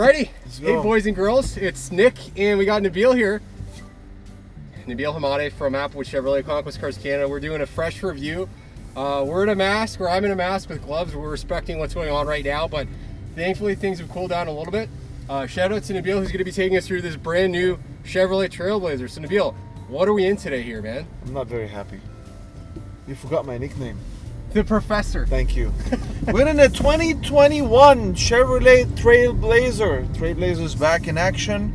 Alrighty, hey boys and girls, it's Nick and we got Nabil here. Nabil Hamade from Applewood Chevrolet Conquest Cars Canada. We're doing a fresh review. We're in a mask, or I'm in a mask with gloves. We're respecting what's going on right now, but thankfully things have cooled down a little bit. Shout out to Nabil who's going to be taking us through this brand new Chevrolet Trailblazer. So Nabil, what are we in today here, man? I'm not very happy. You forgot my nickname. The Professor. Thank you. We're in a 2021 Chevrolet Trailblazer. Trailblazer's back in action.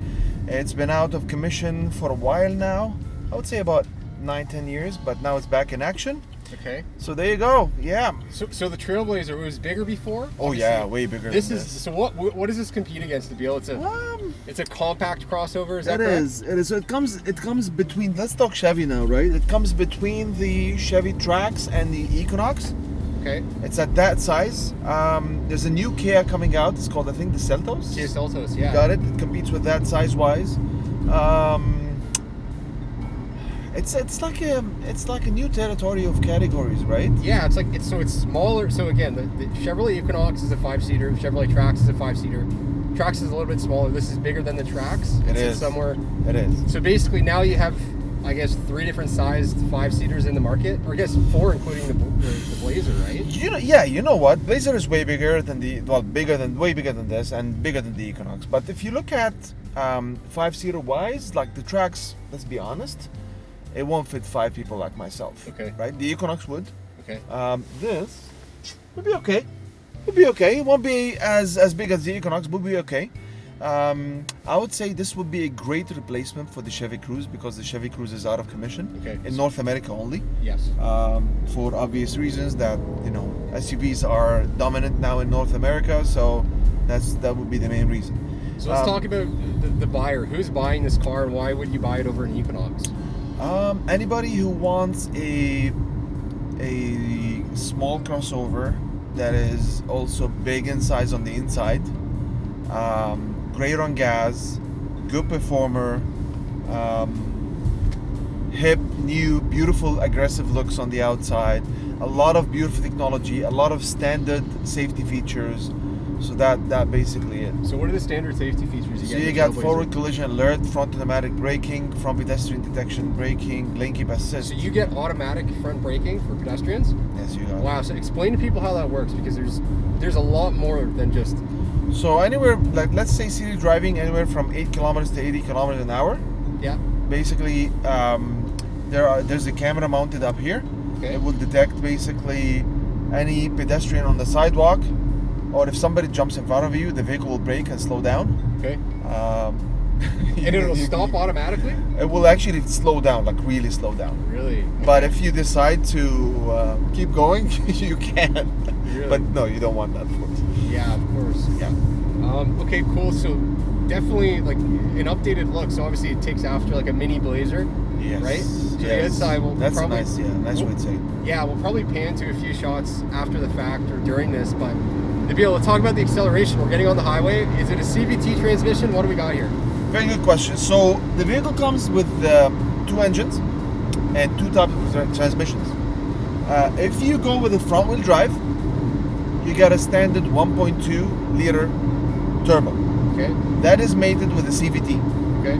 It's been out of commission for a while now. I would say about 9-10 years, but now it's back in action. Okay. So there you go. Yeah. So the Trailblazer was bigger before? Oh yeah, way bigger. This is so. What does this compete against, Nabil? It's a compact crossover. Is that correct? It is. So it comes between. Let's talk Chevy now, right? It comes between the Chevy Trax and the Equinox. Okay. It's at that size. There's a new Kia coming out. It's called, I think, the Seltos. Kia Seltos, yeah. You got it. It competes with that size-wise. It's like a new territory of categories, right? Yeah, it's smaller. So again, the Chevrolet Equinox is a 5-seater. Chevrolet Trax is a 5-seater. Trax is a little bit smaller. This is bigger than the Trax. It is somewhere. It is. So basically, now you have, I guess, 3 different sized 5-seaters in the market, or I guess 4, including the Blazer, right? You know what? Blazer is way bigger than way bigger than this, and bigger than the Equinox. But if you look at 5-seater wise, like the Trax, let's be honest, it won't fit 5 people like myself. Okay. Right? The Equinox would. Okay. This would be okay. Would be okay. It won't be as big as the Equinox, but would be okay. I would say this would be a great replacement for the Chevy Cruze, because the Chevy Cruze is out of commission in North America only. Yes. For obvious reasons that, SUVs are dominant now in North America, so that would be the main reason. So let's talk about the buyer. Who's buying this car, and why would you buy it over an Equinox? Anybody who wants a small crossover that is also big in size on the inside, great on gas, good performer, hip, new, beautiful, aggressive looks on the outside, a lot of beautiful technology, a lot of standard safety features. So that basically it. So what are the standard safety features you get? So you got forward collision alert, front automatic braking, front pedestrian detection braking, lane keep assist. So you get automatic front braking for pedestrians? Yes, you got. Wow. So explain to people how that works, because there's a lot more than just. So anywhere, like let's say city driving, anywhere from 8 kilometers to 80 kilometers an hour. Yeah. Basically, there's a camera mounted up here. Okay. It will detect basically any pedestrian on the sidewalk, or if somebody jumps in front of you, the vehicle will brake and slow down. Okay. And it'll stop automatically? It will actually slow down, like really slow down. Really? Okay. But if you decide to keep going, you can. Really? But no, you don't want that, of course. Yeah, of course. Yeah. Okay, cool. So definitely like an updated look. So obviously it takes after like a mini Blazer. Yes. Right? So yes. the inside That's probably, nice way to say it. Yeah, we'll probably pan to a few shots after the fact or during this, but Nabil, let's talk about the acceleration. We're getting on the highway. Is it a CVT transmission? What do we got here? Very good question. So the vehicle comes with 2 engines and 2 types of transmissions. If you go with a front-wheel drive, you got a standard 1.2 liter turbo. Okay. That is mated with a CVT. Okay.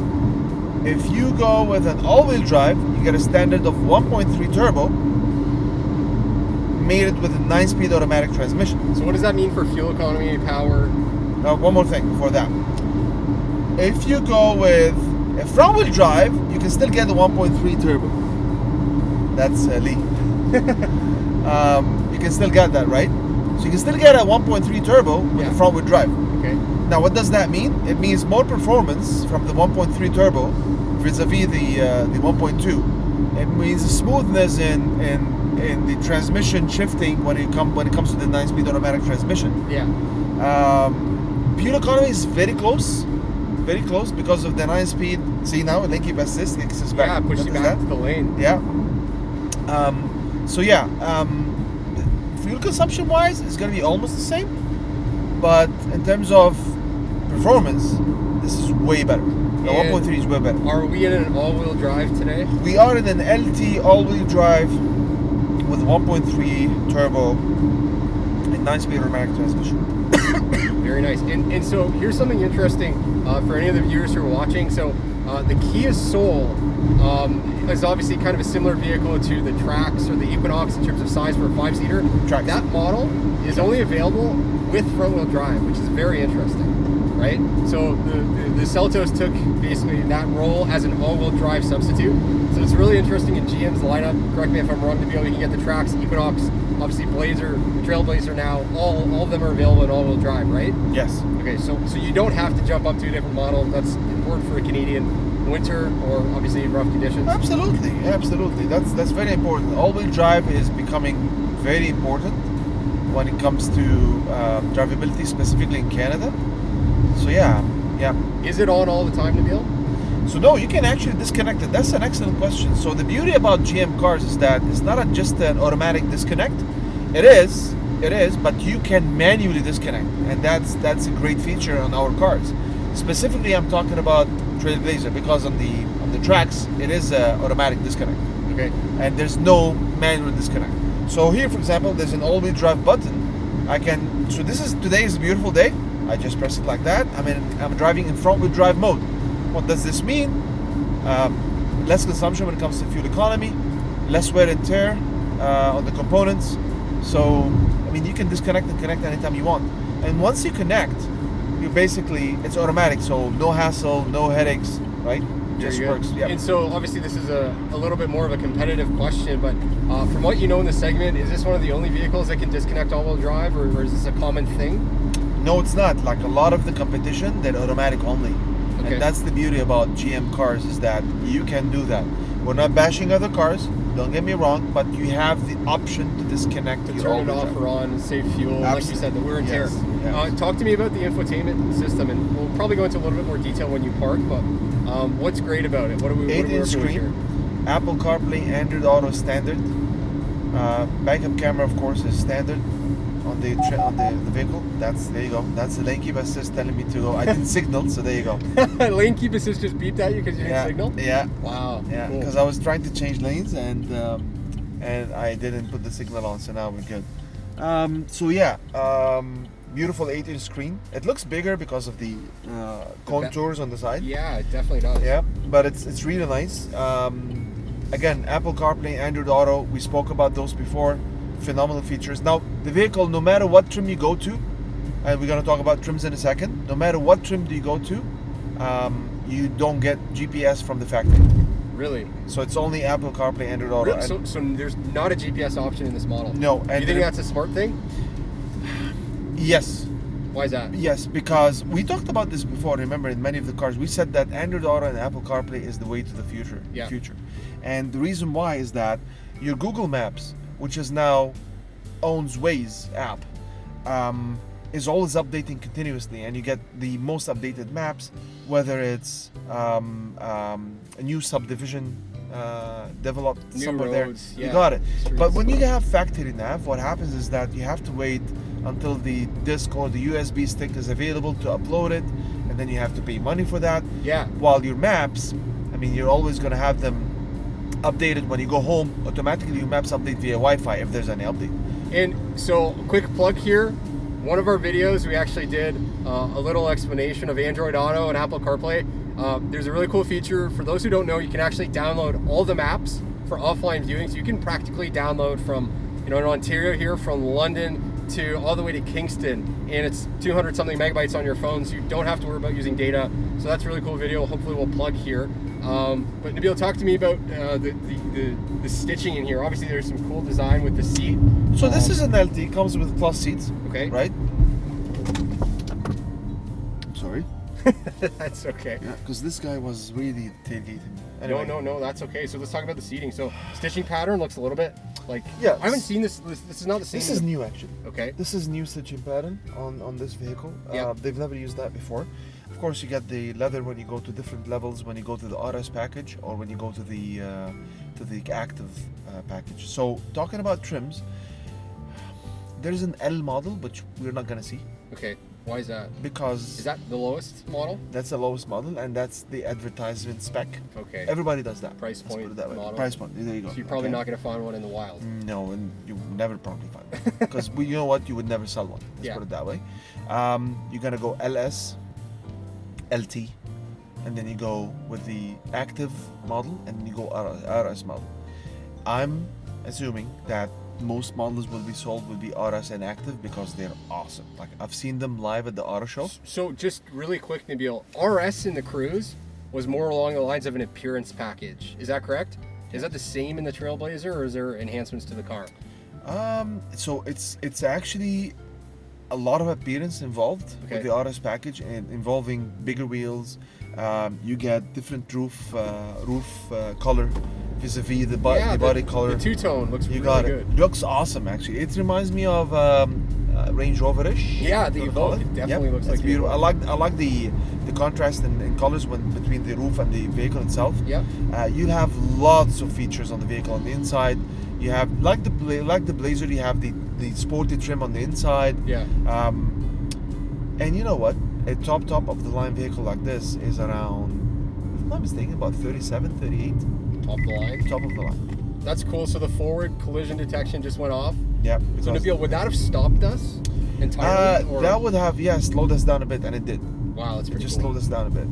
If you go with an all-wheel drive, you get a standard of 1.3 turbo, mated with a 9-speed automatic transmission. So what does that mean for fuel economy, power? One more thing before that. If you go with a front-wheel drive, you can still get the 1.3 turbo. That's Lee. You can still get that, right? So you can still get a 1.3 turbo with a front-wheel drive. Okay. Now, what does that mean? It means more performance from the 1.3 turbo vis-a-vis the 1.2. It means smoothness in the transmission shifting when it comes to the 9-speed automatic transmission. Yeah. Fuel economy is very close because of the 9-speed. See now, lane keep assist, it kicks us back. Yeah, push you back to the lane. Yeah. Fuel consumption wise, it's going to be almost the same, but in terms of performance, this is way better. The 1.3 is way better. Are we in an all-wheel drive today? We are in an LT all-wheel drive with 1.3 turbo and 9-speed automatic transmission. Very nice. And so here's something interesting for any of the viewers who are watching. So the Kia Soul is obviously kind of a similar vehicle to the Trax or the Equinox in terms of size for a 5-seater. That model is only available with front-wheel drive, which is very interesting, right? So the Seltos took basically that role as an all-wheel drive substitute. So it's really interesting in GM's lineup. Correct me if I'm wrong, Nabil. You can get the Trax, Equinox, obviously Blazer, Trailblazer now. All of them are available in all-wheel drive, right? Yes. Okay, so you don't have to jump up to a different model. That's important for a Canadian winter or obviously rough conditions. Absolutely. That's very important. All-wheel drive is becoming very important when it comes to drivability, specifically in Canada. So yeah. Is it on all the time, Nabil? So no, you can actually disconnect it. That's an excellent question. So the beauty about GM cars is that it's not just an automatic disconnect. It is, but you can manually disconnect, and that's a great feature on our cars. Specifically, I'm talking about Trailblazer because on the Trax it is an automatic disconnect. Okay. And there's no manual disconnect. So here, for example, there's an all-wheel drive button. So today is a beautiful day. I just press it like that. I'm driving in front-wheel drive mode. What does this mean? Less consumption when it comes to fuel economy, less wear and tear on the components. So, you can disconnect and connect anytime you want. And once you connect, it's automatic. So no hassle, no headaches, right? Just works. Yeah. And so obviously this is a little bit more of a competitive question, but from what you know in the segment, is this one of the only vehicles that can disconnect all-wheel drive, or is this a common thing? No, it's not. Like a lot of the competition, they're automatic only. Okay. And that's the beauty about GM cars, is that you can do that. We're not bashing other cars, don't get me wrong, but you have the option to disconnect to turn it off or on, save fuel, like you said, the wear and tear. Yes. Talk to me about the infotainment system, and we'll probably go into a little bit more detail when you park, but what's great about it? What are we working with here? Apple CarPlay, Android Auto standard. Backup camera, of course, is standard on the vehicle. There you go. That's the lane keep assist telling me to go. I didn't signal, so there you go. Lane keep assist just beeped at you because you didn't signal? Yeah. Wow. Yeah, because cool. I was trying to change lanes and I didn't put the signal on, so now we're good. Beautiful 8-inch screen. It looks bigger because of the contours on the side. Yeah, it definitely does. Yeah, but it's really nice. Again, Apple CarPlay, Android Auto, we spoke about those before. Phenomenal features. Now, the vehicle, no matter what trim you go to, and we're going to talk about trims in a second, no matter what trim do you go to, you don't get GPS from the factory. Really? So it's only Apple CarPlay, Android Auto. Really? So there's not a GPS option in this model? No. Do you think that's a smart thing? Yes. Why is that? Yes, because we talked about this before. Remember, in many of the cars, we said that Android Auto and Apple CarPlay is the way to the future. Yeah. And the reason why is that your Google Maps, which is now owns Waze app, is always updating continuously, and you get the most updated maps, whether it's a new subdivision developed new somewhere roads, there. You got it. Streets. But when you have factory nav, what happens is that you have to wait until the disk or the USB stick is available to upload it, and then you have to pay money for that. Yeah. While your maps, you're always going to have them updated when you go home. Automatically your maps update via Wi-Fi if there's any update. And so, quick plug here. One of our videos, we actually did a little explanation of Android Auto and Apple CarPlay. There's a really cool feature. For those who don't know, you can actually download all the maps for offline viewing. So you can practically download from, in Ontario here, from London to all the way to Kingston, and it's 200 something megabytes on your phone, so you don't have to worry about using data. So that's a really cool video. Hopefully we'll plug here. But Nabil, talk to me about the stitching in here. Obviously there's some cool design with the seat. So this is an LT, comes with plus seats. Okay. Right? Sorry. That's okay. Yeah, because this guy was really tailgating. Anyway. No, that's okay. So let's talk about the seating. So stitching pattern looks a little bit like, yeah. I haven't seen this. This is not the same. This is new actually. Okay. This is new stitching pattern on this vehicle. Yeah. They've never used that before. Of course, you get the leather when you go to different levels, when you go to the RS package or when you go to the active package. So talking about trims, there's an L model, which we're not gonna see. Okay. Why is that? Because Is that the lowest model? that's the lowest model, and that's the advertisement spec. Okay. Everybody does that. Price Let's put point it that way. model. Price point. There you go. So you're probably Okay. not going to find one in the wild. No, and you would never probably find one because you know what? You would never sell one. Let's Yeah. put it that way. You're gonna go LS, LT, and then you go with the active model, and then you go RS model. I'm assuming that most models will be sold will be RS and active because they're awesome. Like I've seen them live at the auto show. So just really quick, Nabil, RS in the Cruise was more along the lines of an appearance package. Is that correct? Is that the same in the Trailblazer, or is there enhancements to the car? So it's actually a lot of appearance involved Okay. with the RS package, and involving bigger wheels. You get different roof color vis-a-vis the body color. The two-tone looks You really got good. it. Looks awesome, actually. It reminds me of Range Rover-ish. Yeah, the you wanna call Evoque. It definitely looks it's like the beautiful. Evoque. I like the contrast in colors between the roof and the vehicle itself. Yep. You have lots of features on the vehicle. On the inside, you have like the Blazer. You have the sporty trim on the inside. Yeah. And you know what? A top of the line vehicle like this is around, if I'm not mistaken, about 37, 38. Top of the line. Top of the line. That's cool. So the forward collision detection just went off. Yeah. So Nabil, would that have stopped us entirely? Or? That would have, slowed us down a bit, and it did. Wow, that's It pretty just cool. slowed us down a bit.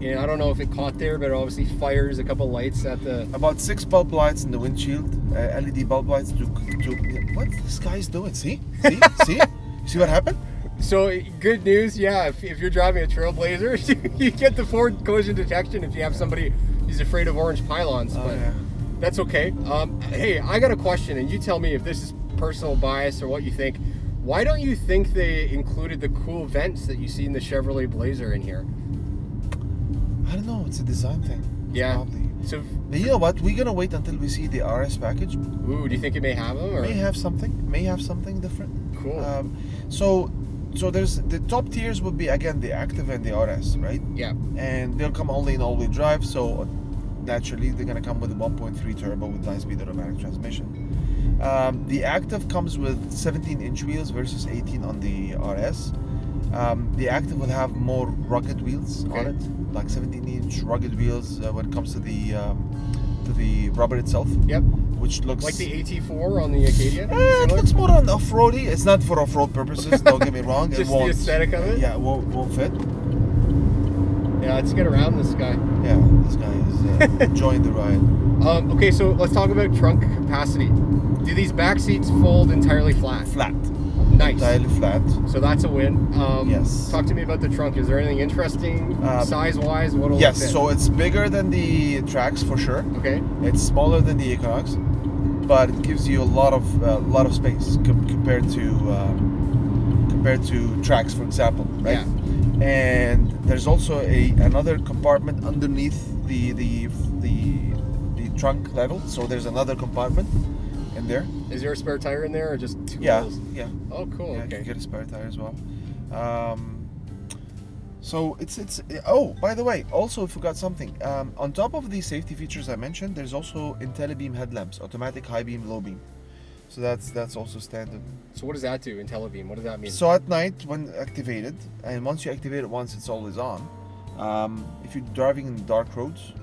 And I don't know if it caught there, but it obviously fires a couple lights at the. About 6 bulb lights in the windshield, LED bulb lights to what this guy's doing? See? See what happened? So good news, yeah. If you're driving a Trailblazer, you get the forward collision detection if you have somebody who's afraid of orange pylons. But yeah. that's okay. Hey, I got a question, and you tell me if this is personal bias or what you think. Why don't you think they included the cool vents that you see in the Chevrolet Blazer in here? I don't know. It's a design thing. Yeah. Probably. So, But you know what? We're gonna wait until we see the RS package. ooh, do you think it may have them? Or? May have something different. Cool. So there's the top tiers would be again the active and the RS, right? Yeah. And they'll come only in all-wheel drive, so naturally they're gonna come with a 1.3 turbo with 9-speed automatic transmission. The active comes with 17-inch wheels versus 18 on the RS. The active will have more rugged wheels Okay. on it, like 17-inch rugged wheels when it comes to the rubber itself, Yep. which looks Like the AT4 on the Acadia? it Similar? looks more on off-roady. It's not for off-road purposes. Don't get me wrong. It Just the won't. aesthetic of it? Yeah, it won't fit. Yeah, let's get around this guy. Yeah, this guy is enjoying the ride. Okay, so let's talk about trunk capacity. Do these back seats fold entirely flat? Flat. Nice. Entirely flat. So that's a win. Yes. Talk to me about the trunk. Is there anything interesting size-wise? What'll Yes, it fit? so it's bigger than the Trax for sure. Okay. It's smaller than the Equinox, but it gives you a lot of space compared to Trax, for example, right? Yeah. And there's also another compartment underneath the trunk level. So there's another compartment in there. Is there a spare tire in there, or just two Yeah, wheels? yeah. Oh, cool. Yeah, you Okay. can get a spare tire as well. So it's oh, by the way, also I forgot something. On top of the safety features I mentioned, there's also IntelliBeam headlamps, automatic high beam, low beam. So that's also standard. So what does that do, IntelliBeam? What does that mean? So at night when activated, and once you activate it once, it's always on. If you're driving in dark roads,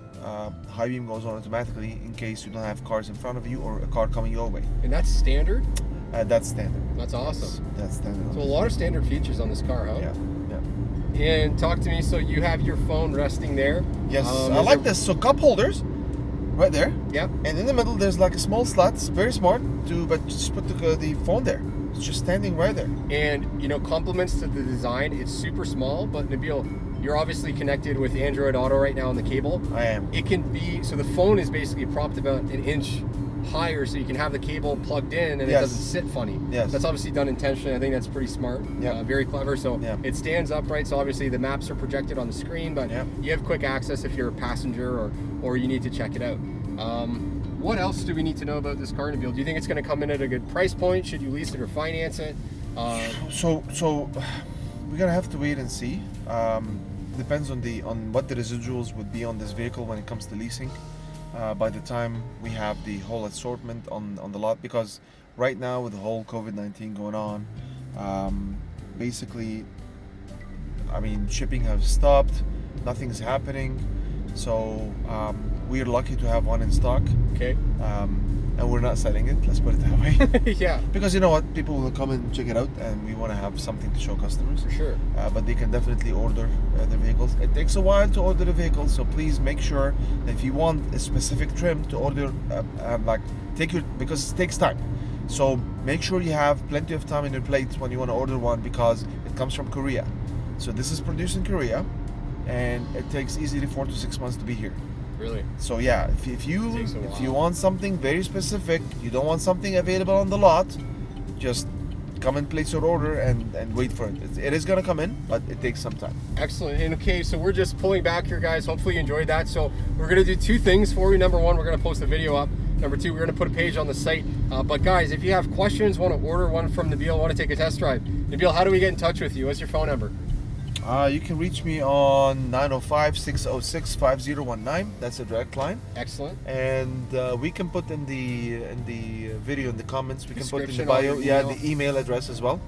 high beam goes on automatically in case you don't have cars in front of you or a car coming your way. And that's standard? That's standard. That's awesome. That's standard. So a lot of standard features on this car, huh? Yeah. And talk to me, so you have your phone resting there. Yes, Is I like there- this. So cup holders, right there, Yep. and in the middle there's like a small slot. It's very smart but just put the phone there. It's just standing right there. And, compliments to the design. It's super small, but Nabil, you're obviously connected with Android Auto right now on the cable. I am. It can be, so the phone is basically propped about an inch higher, so you can have the cable plugged in and it Yes. doesn't sit funny. Yes. That's obviously done intentionally. I think that's pretty smart. Yeah. Very clever. So Yeah. it stands upright, so obviously the maps are projected on the screen, but Yeah. you have quick access if you're a passenger or you need to check it out. What else do we need to know about this car, Nabil? Do you think it's going to come in at a good price point? Should you lease it or finance it? So we're gonna have to wait and see. Depends on what the residuals would be on this vehicle when it comes to leasing. By the time we have the whole assortment on the lot, because right now with the whole COVID-19 going on, basically I mean, shipping has stopped, nothing's happening. So we're lucky to have one in stock. Okay. And we're not selling it, let's put it that way. Yeah. Because you know what, people will come and check it out, and we want to have something to show customers. For sure. But they can definitely order the vehicles. It takes a while to order the vehicles, so please make sure that if you want a specific trim to order, because it takes time. So make sure you have plenty of time in your plate when you want to order one, because it comes from Korea. So this is produced in Korea, and it takes easily 4 to 6 months to be here. Really? So yeah, if you want something very specific, you don't want something available on the lot, just come and place your order and wait for it. It is gonna come in, but it takes some time. Excellent. And okay, so we're just pulling back here, guys. Hopefully you enjoyed that. So we're gonna do 2 things for you. Number 1, we're gonna post a video up. Number 2, we're gonna put a page on the site. But guys, if you have questions, want to order one from Nabil, want to take a test drive, Nabil, how do we get in touch with you? What's your phone number? You can reach me on 905-606-5019. That's a direct line. Excellent. And we can put in the video in the comments. We can put in the Description bio, on yeah, email. the email address as well.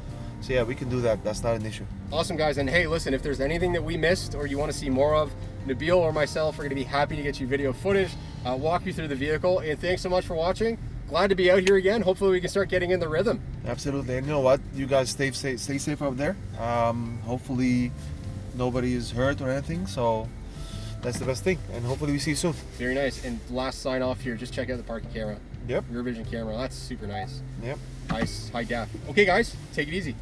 So yeah, we can do that. That's not an issue. Awesome, guys. And hey, listen, if there's anything that we missed or you want to see more of, Nabil or myself are going to be happy to get you video footage, walk you through the vehicle. And thanks so much for watching. Glad to be out here again. Hopefully we can start getting in the rhythm. Absolutely. And you know what? You guys stay safe out there. Hopefully nobody is hurt or anything. So that's the best thing. And hopefully we see you soon. Very nice. And last sign off here, just check out the parking camera. Yep. Rear vision camera. That's super nice. Yep. Nice, high def. Okay, guys, take it easy.